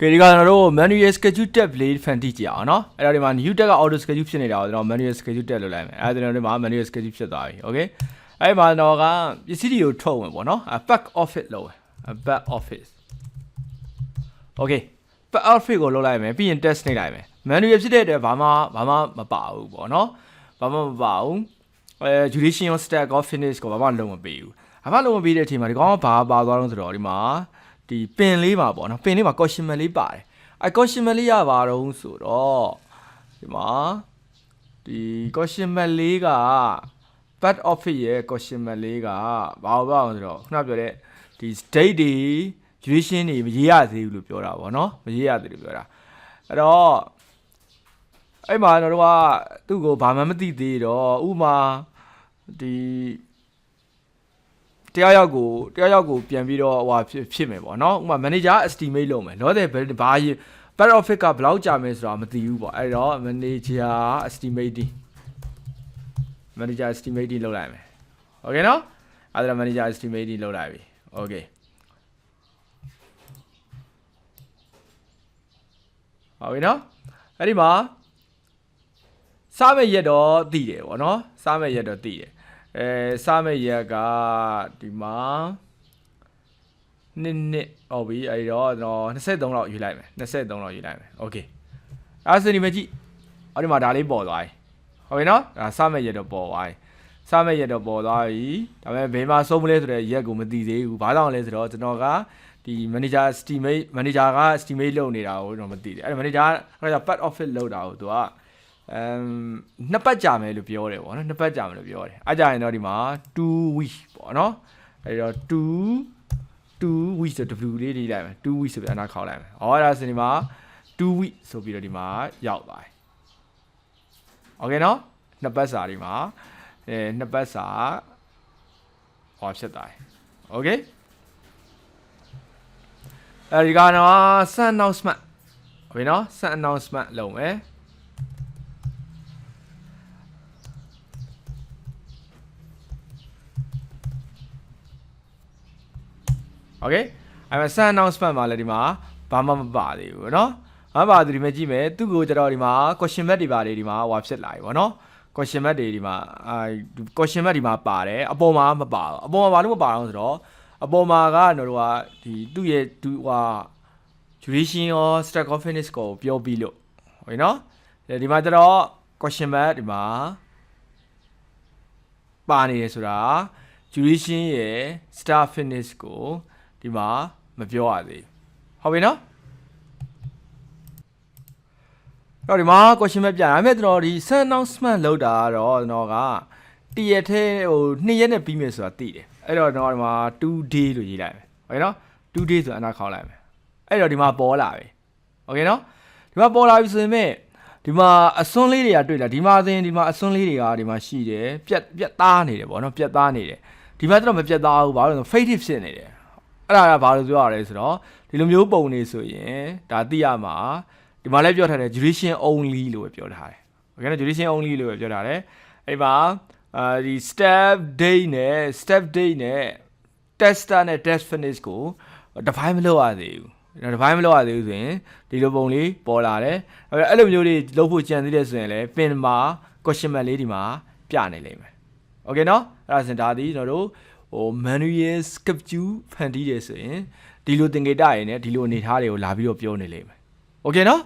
ဒီကတော့ manual schedule tab လေး fan တိကြအောင်နော်အဲ့တော့ဒီမှာ new tab က auto schedule ဖြစ်နေတာကိုကျွန်တော် manual schedule tab လုပ်လိုက်မယ်အဲ့ဒါကျွန်တော်ဒီမှာ manual schedule ဖြစ်သွားပြီ okay အဲ့မှာတော့ကပစ္စည်းတွေကိုထုတ်ဝင်ပေါ့နော် back office လုပ်ဝင် back office okay back office ကိုလုပ်လိုက်မယ်ပြီးရင် test နှိပ်လိုက်မယ် manual ဖြစ်တဲ့အတွက်ဘာမှမပါဘူးပေါ့နော်ဘာမှမပါဘူးduration stack of finish ကိုဘာမှလုံးမပေးဘူးဘာမှလုံးမပေးတဲ့အချိန်မှာဒီကောင်ကဘာပါသွားတော့ဆိုတော့ဒီမှာဒီပင်လေးမှာပေါ့နော်ပင်လေးမှာ caution mark လေးပါတယ်အဲ caution mark လေးရပါတော့ဆိုတော့ဒီမှာဒီ caution mark လေးက back office ရဲ့ caution mark လေးကဘာလို့ဆိုတော့ခုနပြောတဲ့ဒီ date တွေ duration တွေမရေးရသေးဘူးလို့ပြောတာပေါ့နော်မရေးရသေးလို့ပြောတာအဲ့တော့အဲ့မှာတော့သူ့ကိုဘာမှမသိသေးတော့ဥမာဒီတရားရောက်ကိုပြန်ပြီးတော့ဟိုဖြစ်မယ်ပေါ့နော်ဥမာ manager estimate လုပ်မယ်လောတဲ့ဘာ back office ကဘယ်လောက်ကြာမယ်ဆိုတာမသိဘူးပေါ့အဲ့တော့ manager estimating လုပ်လိုက်မယ် okay နော်အဲ့ဒါ manager estimating လုပ်လိုက်ပြီ okay ဟုတ်ပြီနော်အဲ့ဒီမှာစားမဲ့ရက်တော့တည်တယ်ပေါ့နော်စားမဲ့ရက်တော့တည်တယ်စားမဲ့ရက်ကဒီမှာနှစ်ဟုတ်ပြီအဲ့တော့23လောက်ယူလိုက်မယ်23လောက်ယူလိုက်မယ်โอเคအဲ့ဒါဆိုဒီမှာကြည့်အဲ့ဒီမှာဒါလေးပေါ်သွားပြီဟုတ်ပြီနော်ဒါစားမဲ့ရက်တော့ပေါ်သွားပြီစားမဲ့ရက်တော့ပေါ်သွားပြီဒါပေမဲ့ဘယ်မှာဆုံးမလဲဆိုတဲ့ရက်ကိုမသိသေးဘူးဘာကြောင့်လဲဆိုတော့ကျွန်တော်ကဒီ manager estimate က estimate လုပ်နေတာကိုကျွန်တော်မသိတယ်အဲ့ manager က part office လုပ်တာကိုသူကနှစ်ပတ်ကြာမယ်လို့ပြောတယ်ပေါ့နော်နှစ်ပတ်ကြာမယ်လို့ပြောတယ်အားကြရင်တော့ဒီမှာ2 week ပေါ့နော်အဲ့တော့2 week ဆို W လေးရေးလိုက်မယ်2 week ဆိုပြီးအနာခေါက်လိုက်မယ်ဟောအဲ့ဒါဆိုဒီမှာ2 week ဆိုပြီးတော့ဒီမှာရောက်သွားတယ်โอเคနော်နှစ်ပတ်စာဒီမှာနှစ်ပတ်စာဟောဖြစ်သွားတယ်โอเคအဲဒီကတော့ sun announcement ဟုတ်ပြီနော် sun announcement လုပ်မယ်โอเคအဲ့မှာ sun announcement မှာလည်းဒီမှာဘာမှမပါသေးဘူးเนาะမပါသေးဒီမှာကြည့်မယ်သူ့ကိုကျတော့ဒီမှာ question mark တွေပါလေဒီမှာဟွာဖြစ်လာပြီဗောနော် question mark တွေဒီမှာquestion mark ဒီမှာပါတယ်အပေါ်မှာမပါဘူးအပေါ်မှာဘာလို့မပါအောင်ဆိုတော့အပေါ်မှာကတော့တို့ကဒီသူ့ရဲ့ဟွာ duration ရော stack of finish ကိုပြောပြီးလို့ဟုတ်နော်ဒီမှာကျတော့ question mark ဒီမှာပါနေရဆိုတာ duration ရဲ့ stack finish ကိုဒီမှာမပြောရသေးဟုတ်ပြီနော်တော့ဒီမှာ question mark ပြတာဒါပေမဲ့ကျွန်တော်ဒီ sun announcement လောက်တာကတော့ကျွန်တော်ကတရက်ထဲဟို2ရက်နဲ့ပြီးမယ်ဆိုတာသိတယ်အဲ့တော့ကျွန်တော်ဒီမှာ2 day လို့ရေးလိုက်မယ်ဟုတ်ပြီနော်2 day ဆိုအနာခေါက်လိုက်မယ်အဲ့တော့ဒီမှာပေါ်လာပြီโอเคနော်ဒီမှာပေါ်လာပြီဆိုရင်ဒီမှာအစွန်းလေးတွေကတွေ့လားဒီမှာဆိုရင်ဒီမှာအစွန်းလေးတွေကဒီမှာရှိတယ်ပြက်သားနေတယ်ပေါ့နော်ပြက်သားနေတယ်ဒီမှာတော့မပြက်သားဘူးဘာလို့လဲဆို faded ဖြစ်နေတယ်အဲ့ဒါကဘာလို့ပြောရလဲဆိုတော့ဒီလိုမျိုးပုံနေဆိုရင်ဒါသိရမှာဒီမှာလည်းပြောထားတယ် duration only လို့ပဲပြောထားတယ်โอเคနော် duration only လို့ပဲပြောထားတယ်အဲ့မှာဒီ step date နဲ့ tester နဲ့ test finish ကို define မလုပ်ရသေးဘူးdefine မလုပ်ရသေးဘူးဆိုရင်ဒီလိုပုံလေးပေါ်လာတယ်အဲ့လိုမျိုးတွေလုပ်ဖို့ကြံသေးတယ်ဆိုရင်လည်း pin မှာ question mark လေးဒီမှာပြနေလိမ့်မယ်โอเคနော်အဲ့ဒါဆိုဒါဒီကျွန်တော်တို့ဟို manual schedule ဖန်တီးတယ်ဆိုရင်ဒီလိုသင်္ကေတရည်နဲ့ဒီလိုအနေထားတွေကိုလာပြီးတော့ပြောနေလိမ့်မယ်โอเคနော်